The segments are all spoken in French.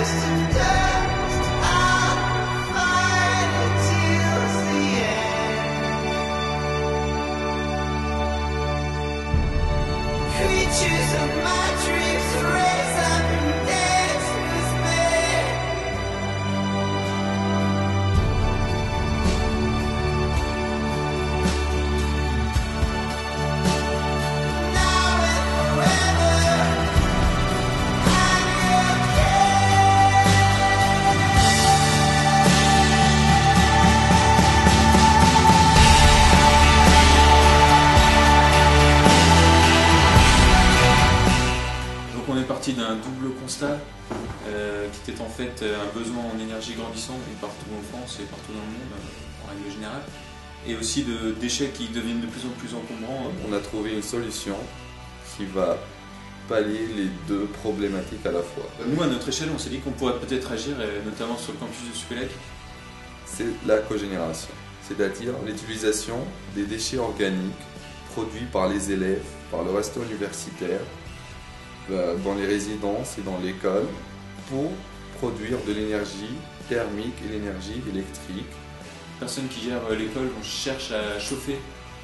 Creatures of my dreams raise up and dance with me. Now and forever, I'm Donc on est parti d'un double constat qui était en fait un besoin en énergie grandissant partout en France et partout dans le monde en règle générale, et aussi de déchets qui deviennent de plus en plus encombrants. On a trouvé une solution qui va pallier les deux problématiques à la fois. Nous, à notre échelle, on s'est dit qu'on pourrait peut-être agir, notamment sur le campus de Supélec. C'est la cogénération, c'est-à-dire l'utilisation des déchets organiques produits par les élèves, par le reste universitaire, dans les résidences et dans l'école, pour produire de l'énergie thermique et l'énergie électrique. Les personnes qui gèrent l'école cherchent à chauffer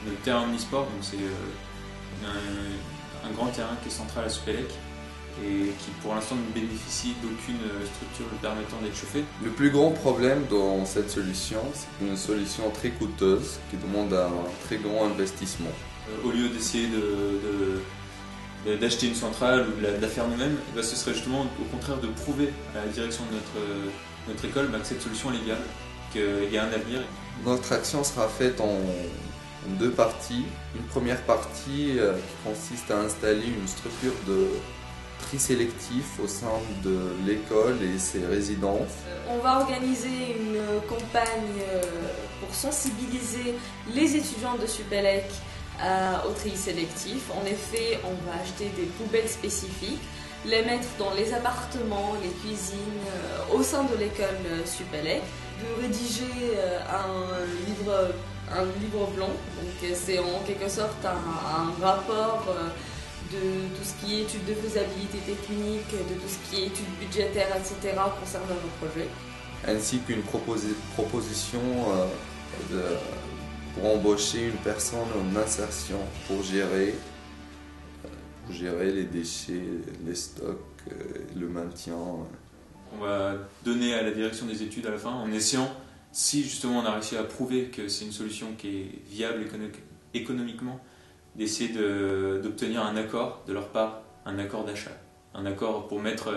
le terrain omnisport, donc c'est un grand terrain qui est central à Supélec et qui pour l'instant ne bénéficie d'aucune structure le permettant d'être chauffé. Le plus grand problème dans cette solution, c'est une solution très coûteuse qui demande un très grand investissement. Au lieu d'essayer d'acheter une centrale ou de la faire nous-mêmes, ce serait justement au contraire de prouver à la direction de notre école que cette solution est viable, qu'il y a un avenir. Notre action sera faite en deux parties. Une première partie qui consiste à installer une structure de tri sélectif au sein de l'école et ses résidences. On va organiser une campagne pour sensibiliser les étudiants de Supélec au tri sélectif. En effet, on va acheter des poubelles spécifiques, les mettre dans les appartements, les cuisines au sein de l'école Supélec, de rédiger un livre blanc. Donc c'est en quelque sorte un rapport de tout ce qui est études de faisabilité technique, de tout ce qui est études budgétaires, etc. concernant nos projets. Ainsi qu'une proposition pour embaucher une personne en insertion pour gérer les déchets, les stocks, le maintien. On va donner à la direction des études à la fin en essayant, si justement on a réussi à prouver que c'est une solution qui est viable économiquement, d'essayer d'obtenir un accord de leur part, un accord d'achat, un accord pour mettre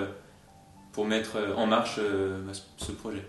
en marche ce projet.